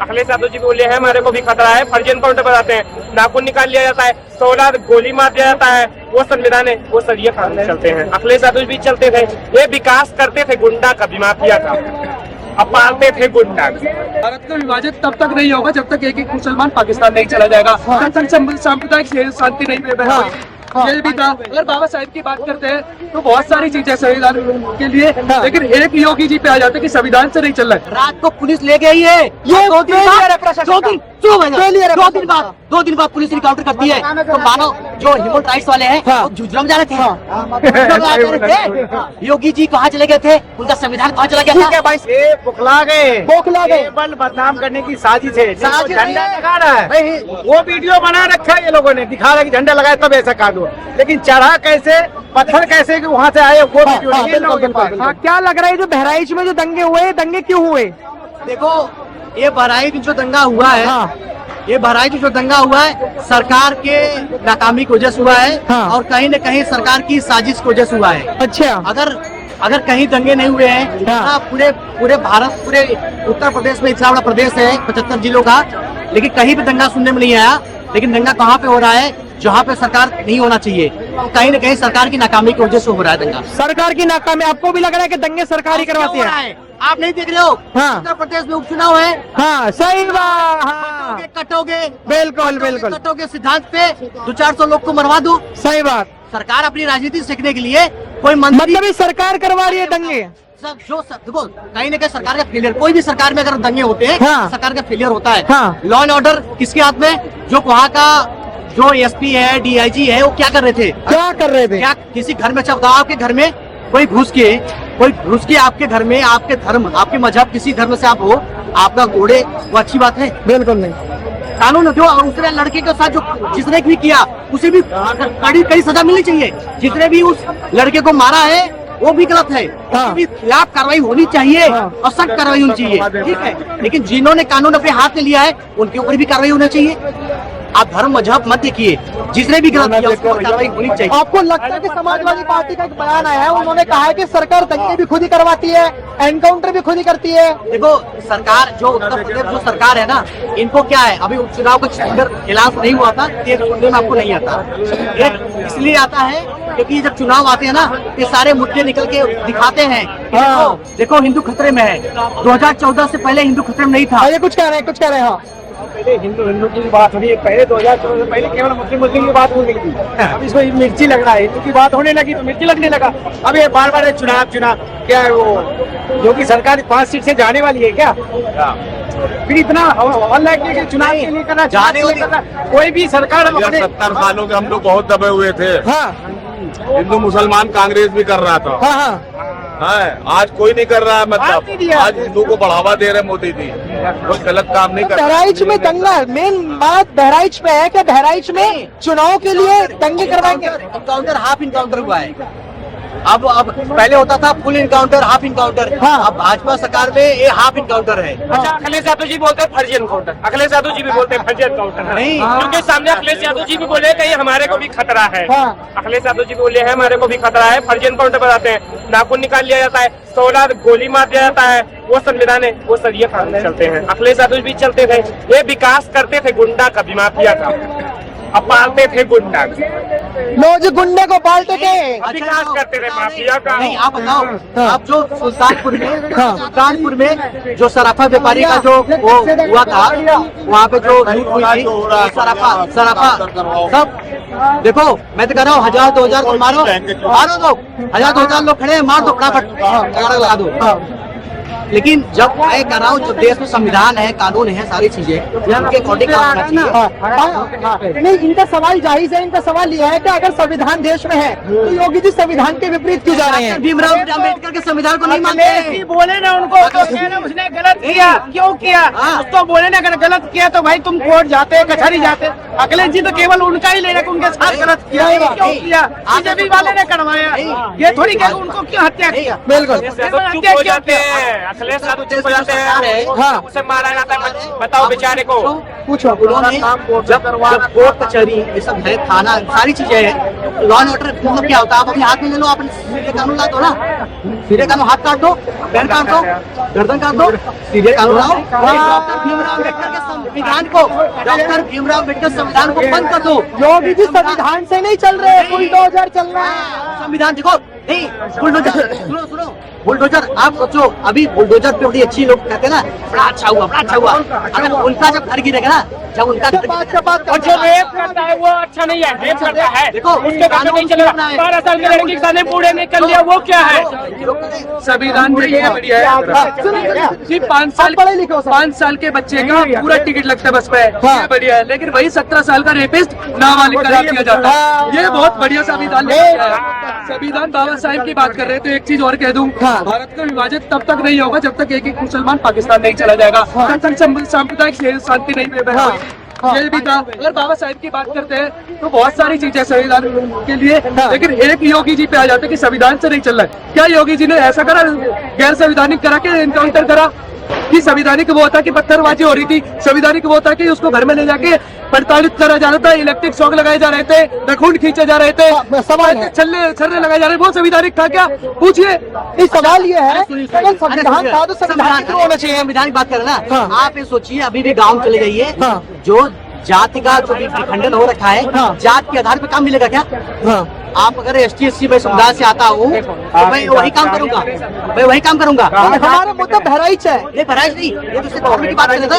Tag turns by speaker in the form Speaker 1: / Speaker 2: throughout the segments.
Speaker 1: अखिलेश यादव जी बोले हैं हमारे को भी खतरा है, फर्जी एनकाउंटर बताते हैं, नाखून निकाल लिया जाता है, 16 गोली मार दिया जाता है, वो संविधान है, वो सरिया कानून चलते हैं। अखिलेश यादव भी चलते थे, ये विकास करते थे गुंडा का, माफिया का, अब पालते थे गुंडा।
Speaker 2: भारत का विभाजन तब तक नहीं होगा जब तक एक मुसलमान पाकिस्तान नहीं चला जाएगा, तब तक सामुदायिक शांति नहीं होगी। ये भी था। अगर बाबा साहेब की बात करते हैं तो बहुत सारी चीजें संविधान के लिए, लेकिन एक योगी जी पे आ जाते हैं कि संविधान से नहीं चल रहा है।
Speaker 3: रात को पुलिस ले गई है, ये 2 दिन बाद पुलिस इनकाउंटर करती है, तो मानो जो ह्यूमन राइट्स वाले हैं वो झुंझुनू जा रहे थे। योगी जी कहाँ चले गए थे, उनका संविधान कहाँ चला गया था?
Speaker 4: भाई ये बौखला गए केवल बदनाम करने की साजिश है। झंडा लगा रहा है भाई, वो वीडियो बना रखा है ये लोगों ने, दिखा रहा है कि झंडा लगाया तब ऐसा काट दो, लेकिन चढ़ा कैसे, पत्थर कैसे वहाँ से आए वो वीडियो नहीं।
Speaker 5: क्या लग रहा है जो बहराइच में जो दंगे हुए, दंगे क्यों हुए?
Speaker 3: देखो ये बहराइच जो दंगा हुआ है, ये बहराइच जो दंगा हुआ है सरकार के नाकामी की वजह से हुआ है, और कहीं न कहीं सरकार की साजिश की वजह से हुआ है।
Speaker 5: अच्छा,
Speaker 3: अगर कहीं दंगे नहीं हुए हैं, पूरे भारत, पूरे उत्तर प्रदेश में इतना बड़ा प्रदेश है 75 जिलों का, लेकिन कहीं भी दंगा सुनने में नहीं आया। लेकिन दंगा कहाँ पे हो रहा है, जहाँ पे सरकार नहीं होना चाहिए, कहीं न कहीं सरकार की नाकामी की वजह से हो रहा है दंगा।
Speaker 5: सरकार की नाकामी, आपको भी लग रहा है कि दंगे सरकार ही करवाती है?
Speaker 3: आप नहीं देख रहे हो, उत्तर प्रदेश में उपचुनाव है।
Speaker 5: हाँ सही बात,
Speaker 3: कटोगे
Speaker 5: बिल्कुल
Speaker 3: कटोगे सिद्धांत पे 200-400 लोग को मरवा दो।
Speaker 5: सही बात।
Speaker 3: सरकार अपनी राजनीति सीखने के लिए कोई मंत्री,
Speaker 5: मतलब सरकार करवा रही है दंगे।
Speaker 3: देखो कहीं न कहीं सरकार का फेलियर, कोई भी सरकार में अगर दंगे होते हैं सरकार का फेलियर होता है। लॉ एंड ऑर्डर किसके हाथ में? जो वहाँ का जो एसपी है, डीआईजी है, वो क्या कर रहे थे? क्या किसी घर में बताओ, आपके घर में कोई घुस के आपके घर में, आपके धर्म, आपके मजहब, किसी धर्म से आप हो, आपका घोड़े, वो अच्छी बात है?
Speaker 5: बिल्कुल नहीं।
Speaker 3: कानून जो दूसरे लड़के के साथ जो जिसने भी किया उसे भी कड़ी सजा मिलनी चाहिए। जिसने भी उस लड़के को मारा है वो भी गलत है, उसके भी खिलाफ कार्रवाई होनी चाहिए और सख्त कार्रवाई होनी चाहिए, ठीक है। लेकिन जिन्होंने कानून अपने हाथ में लिया है उनके ऊपर भी कार्रवाई होनी चाहिए। आप धर्म मजहब मत देखिए, जिसने भी गलत किया उसको कार्रवाई होनी चाहिए।
Speaker 5: आपको लगता है कि समाजवादी पार्टी का एक बयान आया है, उन्होंने कहा है कि सरकार दंगे भी खुद ही करवाती है, एनकाउंटर भी खुद ही करती है? देखो सरकार जो उत्तर प्रदेश जो सरकार है ना, इनको क्या है, अभी उपचुनाव का खिलाफ नहीं हुआ था, ये सुनने में आपको नहीं आता। इसलिए आता है क्योंकि जब चुनाव आते हैं ना, ये सारे मुद्दे निकल के दिखाते हैं। देखो हिंदू खतरे में है, 2014 से पहले हिंदू खतरे में नहीं था। ये कुछ कह रहे हैं,
Speaker 4: पहले हिंदू की बात हो रही है, पहले 2014 से पहले केवल मुस्लिम की बात होने लगी थी। अब इसको मिर्ची लग रहा है, हिंदू की बात होने लगी तो मिर्ची लगने लगा। अब ये बार चुनाव क्या है, वो योगी सरकार 5 सीट से जाने वाली है क्या? फिर इतना हल्ला चुनाव के लिए करना, जाने कोई भी सरकार
Speaker 6: 70 सालों के हम लोग बहुत दबे हुए थे। हिंदू मुसलमान कांग्रेस भी कर रहा था, आज कोई नहीं कर रहा है। मतलब आज हिंदू को बढ़ावा दे रहे मोदी जी, कोई गलत काम नहीं कर रहा।
Speaker 5: बहराइच में दंगा, मेन बात बहराइच में है कि बहराइच में चुनाव के लिए दंगे करवाएंगे।
Speaker 3: इनकाउंटर, हाफ इनकाउंटर हुआ है। अब पहले होता था फुल इनकाउंटर, हाफ इनकाउंटर। अब भाजपा सरकार में ये हाफ इनकाउंटर है।
Speaker 1: अच्छा, अखिलेश यादव जी बोलते हैं फर्जी एनकाउंटर, अखिलेश यादव जी भी बोलते हैं फर्जी एनकाउंटर नहीं, क्योंकि सामने अखिलेश यादव जी भी बोले कि हमारे को भी खतरा है। अखिलेश यादव जी बोले हैं हमारे को भी खतरा है, फर्जी एनकाउंटर बताते हैं, नाखून निकाल लिया जाता है, 16 गोली मार दिया जाता है, वो संविधान है, वो सरिया कानून चलते हैं। अखिलेश यादव भी चलते थे, ये विकास करते थे गुंडा का, माफिया का, अब पालते थे गुंडा।
Speaker 5: लोग जो गुंडे को पालते थे,
Speaker 1: विकास करते थे माफिया का।
Speaker 3: नहीं, आप बताओ, आप जो सुल्तानपुर में जो सराफा व्यापारी का जो वो हुआ था, वहाँ पे जो लूट हुई थी, सराफा सब देखो, मैं तो कह रहा हूँ 1000-2000 को मारो दो, 1000-2000 लोग खड़े हैं, मार दो फटाफट, लगा दो। लेकिन जब मैं कह रहा हूँ जो देश में संविधान है, कानून है, सारी चीजें उनके अकॉर्डिंग काम होना चाहिए।
Speaker 5: नहीं, इनका सवाल जायज है। इनका सवाल यह है कि अगर संविधान देश में है तो योगी जी संविधान के विपरीत क्यों जा रहे हैं?
Speaker 3: भीमराव अम्बेडकर के संविधान को नहीं मानते।
Speaker 4: बोले ना उनको, उसने गलत किया, क्यों किया उसको बोले ना, अगर गलत किया तो भाई तुम कोर्ट जाते, कचहरी जाते। अखिलेश जी तो केवल उनका ही लेना, उनके साथ गलत किया, क्यों किया? बीजेपी वाले ने करवाया, ये थोड़ी क्या उनको क्यों हत्या किया?
Speaker 5: बिल्कुल,
Speaker 1: अखिलेश यादव जी को जाते हैं,
Speaker 5: हाँ।
Speaker 1: उसे मारा जाता है, बताओ बेचारे को।
Speaker 5: पूछो।
Speaker 3: उन्होंने जब कोर्ट कचहरी ये सब है, थाना, सारी चीजें है, लॉ एंड ऑर्डर मतलब क्या होता है? आप अपने हाथ में ले लो, आपने सीधे कानून ला दो ना, सीधे कानून, हाथ काट दो, पैर काट दो, गर्दन काट दो, सीधे कानून लाओ। डॉक्टर भीमराव अम्बेडकर के संविधान को, डॉक्टर भीमराव अम्बेडकर संविधान को बंद कर दो।
Speaker 5: योगी जी संविधान से नहीं चल रहे, बुलडोजर चल रहा है।
Speaker 3: संविधान देखो, नहीं बुलडोजर, सुनो सुनो, बुलडोजर आप सोचो, अभी बुलडोजर पे बड़ी अच्छी लोग कहते हैं ना, बड़ा अच्छा हुआ, बड़ा अच्छा हुआ। अगर उनका जब घर गिरेगा ना, जब उनका
Speaker 1: और जो रेप करता है वो अच्छा नहीं है, रेप करता है,
Speaker 3: देखो,
Speaker 1: उसके काम नहीं चलेगा। 12 साल के लड़की के सामने बूढ़े ने कर लिया, वो क्या है?
Speaker 2: संविधान बढ़िया है जी। 5 साल के बच्चे का पूरा टिकट लगता है बस में, ये बढ़िया है। लेकिन वही 17 साल का रेपिस्ट नाबालिग करार दिया जाता है, ये बहुत बढ़िया संविधान है। संविधान बाबा साहेब की बात कर रहे हैं तो एक चीज और कह दूं, भारत का विभाजन तब तक नहीं होगा जब तक एक मुसलमान पाकिस्तान नहीं चला जाएगा, तब तक सांप्रदायिक शांति नहीं ये भी था। अगर बाबा साहेब की बात करते हैं तो बहुत सारी चीजें संविधान के लिए, लेकिन एक योगी जी पे आ जाते हैं कि संविधान से नहीं चल रहा है। क्या योगी जी ने ऐसा करा, गैर संविधानिक करा के इनकाउंटर करा? कि संविधानिक वो था कि पत्थरबाजी हो रही थी, संविधानिक वो था कि उसको घर में ले जाके प्रताड़ित करा जा रहा था, इलेक्ट्रिक शॉक लगाए जा रहे थे, नखून खींचे जा रहे थे, छल्ले लगाए जा रहे, वो संविधानिक था क्या? पूछिए।
Speaker 5: इस सवाल ये है, अगर संविधान था तो संविधान क्यों होना चाहिए?
Speaker 3: संविधान की बात करें ना, आप ये सोचिए, अभी भी गाँव चले जाइए, जो जाति का जो विखंडन हो रखा है, जात के आधार पर काम मिलेगा क्या? आप अगर ST SC में समुदाय से आता हूँ तो मैं वही काम करूंगा, मैं वही काम करूंगा।
Speaker 5: हमारा मुद्दा बहराइच है,
Speaker 3: ये बहराइच नहीं, ये तो सिर्फ धर्म की बात कर रहे थे।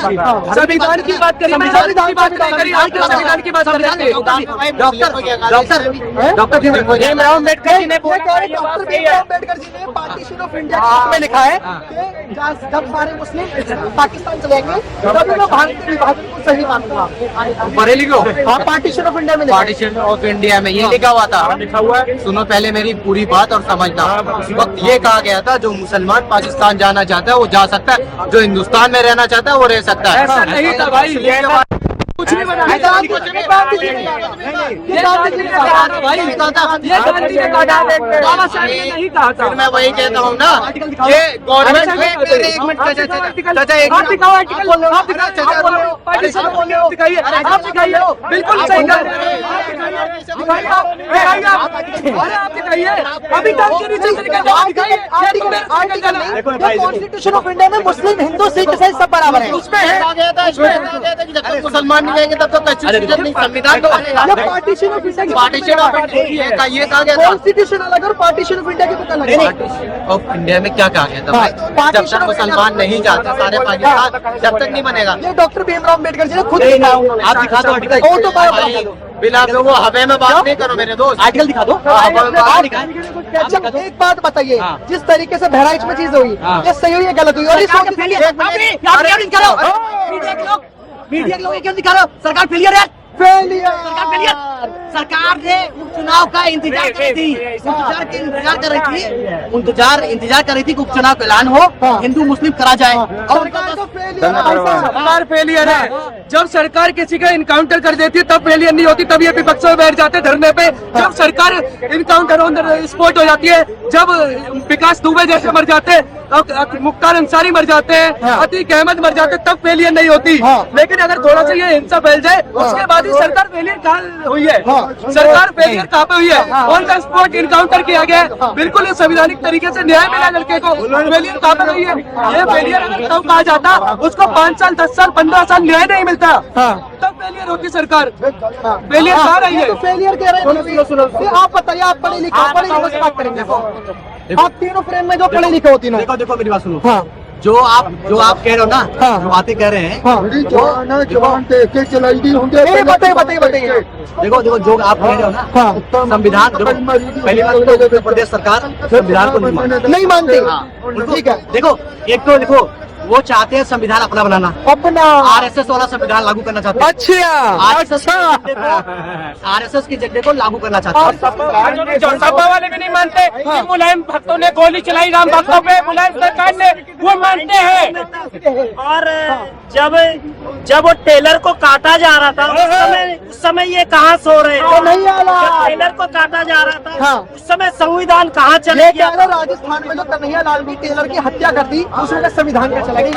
Speaker 2: संविधान की बात करिए, संविधान की बात करिए।
Speaker 3: डॉक्टर
Speaker 1: भीमराव अम्बेडकर जी ने
Speaker 5: डॉक्टर भीमराव अम्बेडकर जी ने पार्टीशन ऑफ इंडिया में लिखा है कि जब सारे मुस्लिम पाकिस्तान चलेंगे तब मैं भारत के विभाजन को सही मानूंगा।
Speaker 3: पढ़े लिखो,
Speaker 5: हाँ, पार्टीशन ऑफ इंडिया में लिखा है।
Speaker 3: पार्टीशन ऑफ इंडिया में ये लिखा हुआ था, लिखा हुआ है। सुनो पहले मेरी पूरी बात और समझना। उस वक्त ये कहा गया था जो मुसलमान पाकिस्तान जाना चाहता है वो जा सकता है, जो हिंदुस्तान में रहना चाहता है वो रह सकता है।
Speaker 2: ऐसा नहीं था भाई, कुछ नहीं बना।
Speaker 5: ये गांधी जी ने कहा था भाई,
Speaker 2: ये गांधी ने कहा था, बाबा साहेब ने नहीं कहा था।
Speaker 3: फिर मैं वही कहता हूँ ना, ये गवर्नमेंट एक मिनट चाचा, एक
Speaker 2: आप दिखाओ आर्टिकल, आप दिखाओ, पार्टीशन ऑफ इंडिया दिखाइए, आप दिखाइए, बिल्कुल सही कर रहे हैं, दिखाइए आप, अरे आप दिखाइए, अभी तक के नीचे से निकल जाओ, दिखाइए
Speaker 5: आर्टिकल नहीं, कॉन्स्टिट्यूशन ऑफ इंडिया में मुस्लिम, हिंदू, सिख, ईसाई सब बराबर है।
Speaker 2: उसमें है,
Speaker 3: जब तक मुसलमान नहीं रहेंगे तब तक कॉन्स्टिट्यूशन नहीं, संविधान तो
Speaker 5: partition of India,
Speaker 3: partition of India ये कहा गया था।
Speaker 5: कॉन्स्टिट्यूशन अलग और पार्टीशन ऑफ इंडिया की बुक अलग है।
Speaker 3: ऑफ इंडिया में क्या कहा गया था भाई? जब तक मुसलमान नहीं जाते सारे पाकिस्तान, जब तक नहीं बनेगा।
Speaker 5: ये डॉक्टर भीमराव अम्बेडकर जी ने खुद
Speaker 3: आप दिखा दो आर्टिकल,
Speaker 5: वो तो बात
Speaker 3: बिना वो हवे में बात नहीं करो मेरे दोस्त, आर्टिकल दिखा दो।
Speaker 5: अच्छा, एक बात बताइए, जिस तरीके से बहराइच में चीज हुई, ये सही हुई या गलत हुई? और
Speaker 3: मीडिया के लोग क्यों दिखा रहे हो? सरकार फेलियर है, सरकार ने उपचुनाव का इंतजार कर रही थी, इंतजार कर रही थी कि उपचुनाव का ऐलान हो, हिंदू मुस्लिम करा जाए, और
Speaker 2: सरकार फेलियर है। जब सरकार किसी का इनकाउंटर कर देती है तब फेलियर नहीं होती, तब ये विपक्ष में बैठ जाते धरने पे। जब सरकार इनकाउंटर ऑन द स्पॉट हो जाती है, जब विकास दुबे जैसे मर जाते, मुख्तार अंसारी मर जाते हैं, अतीक अहमद मर जाते, तब फेलियर नहीं होती। लेकिन अगर थोड़ा सा ये हिंसा फैल जाए उसके बाद ही सरकार फेलियर कहाँ हुई है? सरकार फेलियर कहाँ पे हुई है? ऑन द स्पॉट इनकाउंटर किया गया है, बिल्कुल संवैधानिक तरीके से न्याय मिला लड़के को, फेलियर कहाँ पे हुई है? ये फेलियर अगर तब कहा जाता उसको 5 साल 10 साल 15 साल न्याय नहीं मिलता, तब फेलियर होती सरकार। फेलियर कहाँ रही है?
Speaker 5: फेलियर कह रहे हैं। आप बताइए, आप पढ़े लिखे, से बात करेंगे आप तीनों फ्रेम में जो पढ़े लिखे होती है।
Speaker 3: देखो मेरी बात सुनो, जो आप कह रहे हो ना, जो बातें कह रहे हैं,
Speaker 5: बताइए।
Speaker 3: देखो जो आप कह रहे हो ना, संविधान, पहली बात तो उत्तर प्रदेश सरकार संविधान को नहीं मानती।
Speaker 5: ठीक है।
Speaker 3: देखो एक तो देखो वो चाहते हैं संविधान अपना बनाना,
Speaker 5: अपना
Speaker 3: आरएसएस वाला संविधान लागू करना चाहते हैं। आरएसएस के झंडे को लागू करना चाहते हैं।
Speaker 1: सपा वाले भी नहीं मानते कि मुलायम भक्तों ने गोली चलाई राम भक्तों पे, मुलायम सरकार ने, वो मानते हैं।
Speaker 7: और जब वो टेलर को काटा जा रहा था उस समय ये कहाँ सो रहे थे?
Speaker 5: नहीं आला।
Speaker 7: जब टेलर को काटा जा रहा था
Speaker 5: हाँ।
Speaker 7: उस समय संविधान कहाँ चले
Speaker 5: ये
Speaker 7: गया?
Speaker 5: क्या है, राजस्थान में जो कन्हैया लाल भी टेलर की हत्या कर दी, उसमें संविधान का चला गया।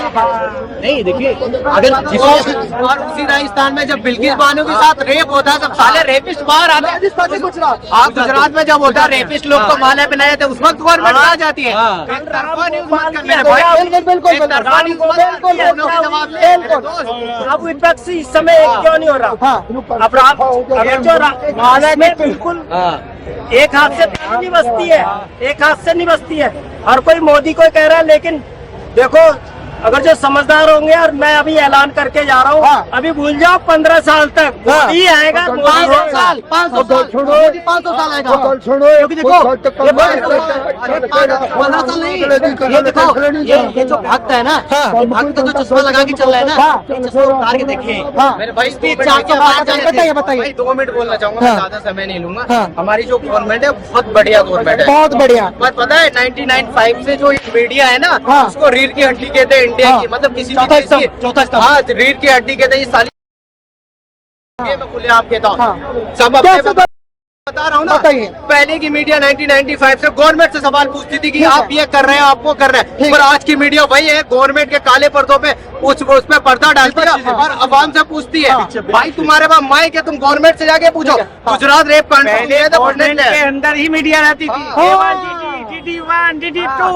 Speaker 3: नहीं देखिए, अगर और उसी राजस्थान में जब बिल्किस बानो के साथ रेप होता है तब साले रेपिस्ट बाहर आते हैं।
Speaker 5: राजस्थान से गुजरात,
Speaker 3: आप गुजरात में जब होता है रेपिस्ट लोग को माले पिलाए थे, उस वक्त गवर्नमेंट आ जाती है। तरफा न्यूज़ मत करना है भाई।
Speaker 5: बिल्कुल
Speaker 3: तरफा न्यूज़ मत
Speaker 7: अब विपक्ष इस समय एक क्यों नहीं हो रहा? अपराध जो में बिल्कुल एक हाथ से नहीं बचती है, एक हाथ से नहीं बचती है। हर कोई मोदी को कह रहा है, लेकिन देखो अगर जो समझदार होंगे, और मैं अभी ऐलान करके जा रहा हूँ, अभी भूल जाओ 15 साल तक मोदी आएगा।
Speaker 3: 500 साल 500 साल आएगा। क्योंकि देखो ये 15 साल नहीं, ये देखो ये जो भक्त है ना, ये भक्त जो चश्मा लगा के चल रहा है ना, ये चश्मा उतार के देखिए मेरे भाई। 400
Speaker 5: बताइए।
Speaker 3: 2 मिनट बोलना चाहूंगा, मैं ज्यादा समय नहीं लूंगा। हमारी जो गवर्नमेंट है बहुत बढ़िया गवर्नमेंट है,
Speaker 5: बहुत बढ़िया।
Speaker 3: बस पता है 1995 से जो मीडिया है ना, उसको रीढ़ की हड्डी कहते हैं इंडिया की, मतलब किसी भी देश की। हाँ, रीढ़ की हड्डी कहते हैं ये साली। मैं खुले आप कहता हूँ, सब अपने बता रहा हूँ ना। पहले की मीडिया 1995 से गवर्नमेंट से सवाल पूछती थी कि आप ये कर रहे हैं, आप वो कर रहे हैं, पर आज की मीडिया वही है, गवर्नमेंट के काले पर्दों पे उस पे पर्दा डालती है और अवाम से पूछती है। भाई तुम्हारे पास माइक है, तुम गवर्नमेंट से जाके पूछो। गुजरात रेप कांड
Speaker 7: गवर्नमेंट के अंदर ही मीडिया रहती थी, DD1 DD2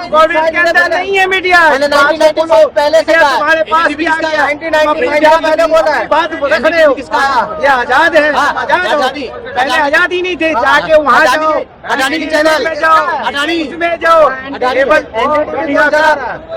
Speaker 7: गवर्नमेंट के अंदर नहीं है मीडिया।
Speaker 3: पहले से
Speaker 7: तुम्हारे पास भी आ गया।
Speaker 3: 1995 मैंने बोला है,
Speaker 7: बात रख रहे हो, ये आजाद है, पहले आजादी नहीं थे। जाके वहाँ जाओ,
Speaker 3: अडानी की चैनल
Speaker 7: में जाओ,
Speaker 3: अडानी
Speaker 7: उसमें जाओ,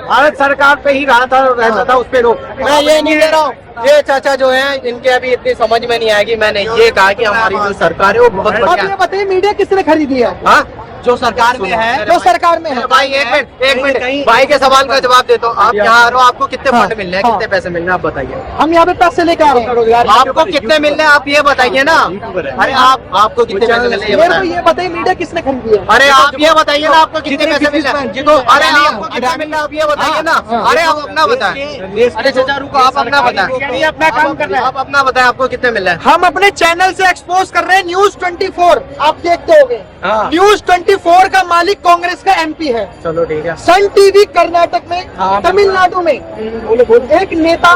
Speaker 7: भारत सरकार पे ही रहा था, रहता था उस पे लोग।
Speaker 3: मैं ये नहीं कह रहा हूँ, ये चाचा जो है इनके अभी इतनी समझ में नहीं आएगी। मैंने ये कहा कि हमारी जो सरकार है वो बहुत
Speaker 5: अब
Speaker 3: बढ़िया
Speaker 5: ये बताइए, मीडिया किसने खरीदी है?
Speaker 3: हाँ, जो सरकार में है,
Speaker 5: जो सरकार में है।
Speaker 3: भाई एक मिनट भाई के सवाल का जवाब देता हूँ। आप यहाँ आ रहे हो, आपको कितने फंड मिल रहे हैं, कितने पैसे मिल रहे हैं, आप बताइए।
Speaker 5: हम यहाँ पे पैसे लेके आ रहे हैं।
Speaker 3: आपको कितने मिल रहे हैं आप ये बताइए ना। अरे आपको कितने पैसे मिल रहे हैं
Speaker 5: मेरे को ये बताइए, मीडिया किसने खरीदी है?
Speaker 3: अरे आप ये बताइए ना, आपको कितने पैसे मिल रहे हैं। अरे आपको कितने मिल रहे हैं आप ये बताइए ना। अरे आप अपना बताएं। अरे चाचा रुको, आप अपना बताएं,
Speaker 7: अपना काम कर रहे हैं।
Speaker 3: आप अपना बताएं आपको कितने मिल रहे हैं।
Speaker 5: हम अपने चैनल से एक्सपोज कर रहे हैं न्यूज 24, आप देखते होंगे। न्यूज 24 का मालिक कांग्रेस का MP है।
Speaker 3: चलो ठीक है।
Speaker 5: सन टीवी कर्नाटक में, तमिलनाडु में एक नेता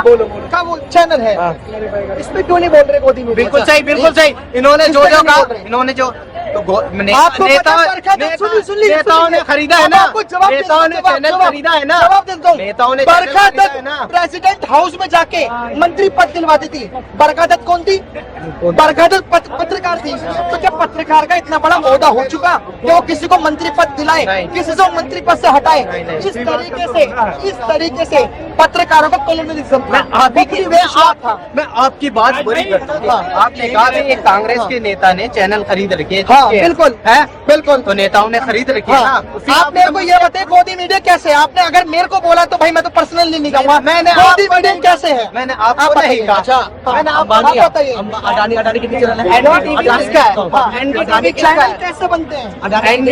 Speaker 5: का वो चैनल है। इसमें क्यों नहीं बोल रहे गोदी में?
Speaker 3: बिल्कुल सही, बिल्कुल सही। इन्होंने जो जो कहा, इन्होंने जो
Speaker 5: आपको
Speaker 3: नेताओं ने खरीदा है ना, नेताओं ने चैनल खरीदा है ना, नेताओं ने
Speaker 5: बरखा दत्त प्रेसिडेंट हाउस में जाके मंत्री पद दिलवाती थी। बरखा दत्त कौन थी? बरखा दत्त पत्रकार थी। तो क्या पत्रकार का इतना बड़ा ओहदा हो चुका कि वो किसी को मंत्री पद दिलाए, किसी को मंत्री पद से हटाए? इस तरीके से पत्रकारों को कॉलोनिज्म
Speaker 3: मैं आपकी बात बुरी करता हूँ। आपने कहा कि एक कांग्रेस के नेता ने चैनल खरीद रखे।
Speaker 5: हाँ बिल्कुल है, बिल्कुल।
Speaker 3: तो नेताओं ने खरीद रखे
Speaker 5: हाँ।
Speaker 3: ना।
Speaker 5: आप मेरे को ये बताइए, गोदी मीडिया कैसे है? आपने अगर मेरे को बोला तो भाई मैं तो पर्सनली नहीं कहूँगा।
Speaker 3: मैंने
Speaker 5: गोदी मीडिया कैसे है?
Speaker 3: मैंने आपको नहीं कहा। अच्छा,
Speaker 5: मैंने आप बताइए।
Speaker 3: अडानी कितनी चैनल है?
Speaker 5: एनडीटीवी चैनल कैसे बनते हैं?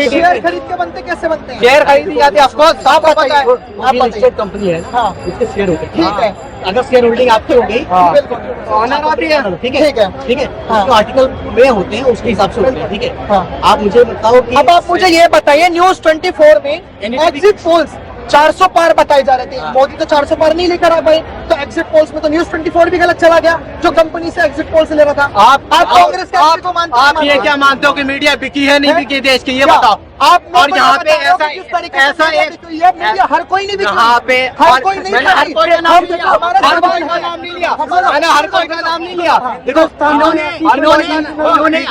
Speaker 5: शेयर खरीद के बनते, कैसे बनते हैं?
Speaker 3: शेयर खरीदी जाती है, ऑफकोर्स
Speaker 5: आप बताइए।
Speaker 3: लिस्टेड कंपनी है,
Speaker 5: हाँ
Speaker 3: इसके शेयर होते हैं।
Speaker 5: ठीक है।
Speaker 3: अगर शेयर होल्डिंग आपकी हो गई
Speaker 5: बिल्कुल
Speaker 3: तो ऑनर आती है। ठीक है,
Speaker 5: ठीक है।
Speaker 3: ठीक है।
Speaker 5: हाँ।
Speaker 3: जो आर्टिकल में होते हैं उसके हिसाब से होते हैं। ठीक है।
Speaker 5: हाँ।
Speaker 3: आप मुझे बताओ कि
Speaker 5: अब आप मुझे ये बताइए, न्यूज 24 में एग्जिट पोल्स 400 पार बताए जा रहे थे। मोदी तो 400 पार नहीं लेकर आ पाए, तो एग्जिट पोल्स में तो न्यूज 24 भी गलत चला गया, जो कंपनी से एग्जिट पोल से ले रहा था। आप कांग्रेस के को मानते हैं?
Speaker 3: आप ये क्या मानते हो कि मीडिया बिकी है, नहीं बिकी देश की, ये
Speaker 5: क्या?
Speaker 3: बताओ।
Speaker 5: आप
Speaker 3: और यहाँ पे ऐसा
Speaker 5: किस तरीके से
Speaker 3: ऐसा एक
Speaker 5: ये मीडिया हर कोई नहीं बिकी।
Speaker 3: यहाँ पे
Speaker 5: हर कोई नहीं
Speaker 3: मैंने हर कोई का नाम नहीं लिया,
Speaker 5: हमारा
Speaker 3: हर कोई
Speaker 5: सवाल
Speaker 3: का
Speaker 5: है।
Speaker 3: नाम नहीं लिया,
Speaker 5: हमारा-
Speaker 3: मैंने हर कोई का नाम नहीं लिया। देखो इन्होंने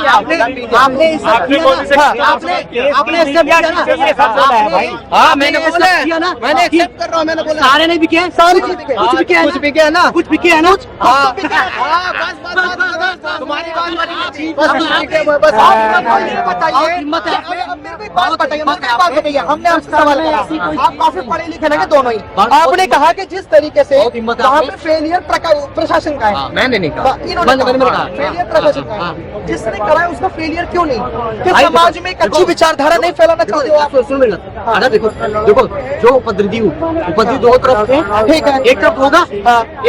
Speaker 3: आपने हाँ मैंने बोला है ना, मैंने एक्सेप्ट कर रहा हूँ, मैंने बोला सारे नहीं बिके,
Speaker 5: सारी चीज बिके।
Speaker 3: कुछ बिके है, कुछ बिके है ना, कुछ बिके है ना। हाँ
Speaker 5: कुछ बिके है।
Speaker 3: बस तुम्हारी बात
Speaker 5: आप मेरे को एक बात बात बताइए, मुझे एक बात बताइए, हमने आपसे सवाल किया, आप काफी पढ़े लिखे लगे दोनों ही, आपने कहा कि जिस तरीके से वहाँ पे फेलियर प्रशासन का है,
Speaker 3: मैंने नहीं कहा,
Speaker 5: इन्होंने कहा फेलियर प्रशासन का है, जिसने करा है उसका फेलियर क्यों नहीं? कि समाज में एक अच्छी विचारधारा नहीं फैलाना चाहते हो आप?
Speaker 3: सुन मेरा, देखो जो उपद्रवी दो तरफ है,
Speaker 5: ठीक है,
Speaker 3: एक तरफ होगा,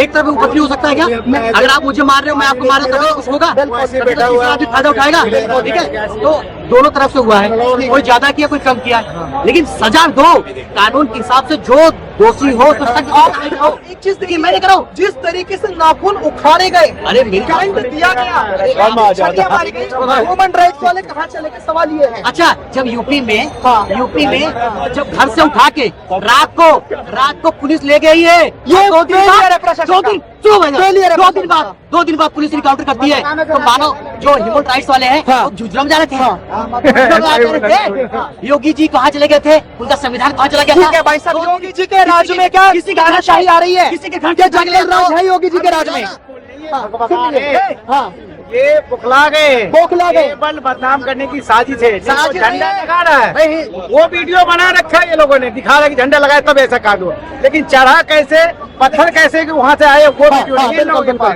Speaker 3: एक तरफ उपद्रवी हो सकता है क्या? अगर आप मुझे मार रहे हो, मैं आपको मार रहा हूँ, कुछ होगा, तभी तो तीसरा आदमी फायदा उठाएगा, ठीक है? तो दोनों तरफ से हुआ है, कोई ज्यादा किया कोई कम किया, लेकिन सजा दो कानून के हिसाब से, जो दोषी हो तो सख्त।
Speaker 5: एक चीज देखिए, मैं नहीं कर रहा हूँ, जिस तरीके से नाखून उखाड़े गए,
Speaker 3: अरे मेरी
Speaker 5: दंड दिया गया, ह्यूमन राइट्स वाले कहाँ चले गए? सवाल ये है।
Speaker 3: अच्छा, जब यूपी में जब घर से उठा के रात को पुलिस ले गई है,
Speaker 5: ये
Speaker 3: दो दिन
Speaker 5: failure है प्रशासन का।
Speaker 3: दो दिन बाद पुलिस रिकाउंटर करती है, तो मानो जो ह्यूमन राइट्स वाले हैं वो झुंझुनू जा रहे थे, योगी जी कहाँ चले गए थे, उनका संविधान कहाँ चला गया था?
Speaker 5: ठीक है भाई साहब, योगी जी के राज में क्या
Speaker 3: किसी के
Speaker 5: तानाशाही आ रही है?
Speaker 3: किसी के घर
Speaker 5: क्या जंगल राज है योगी जी के राज में? हाँ,
Speaker 4: ये बौखला गए,
Speaker 5: बौखला गए।
Speaker 4: केवल बदनाम करने की साजिश है,
Speaker 5: साजिश
Speaker 4: झंडा
Speaker 5: है।
Speaker 4: लगा रहा है, वो वीडियो बना रखा है ये लोगों ने, दिखा रहा है कि झंडा लगाए तब ऐसा कांड हुआ, लेकिन चढ़ा कैसे, पत्थर कैसे कि वहाँ से आए, वो वीडियो नहीं है इन लोगों के पास।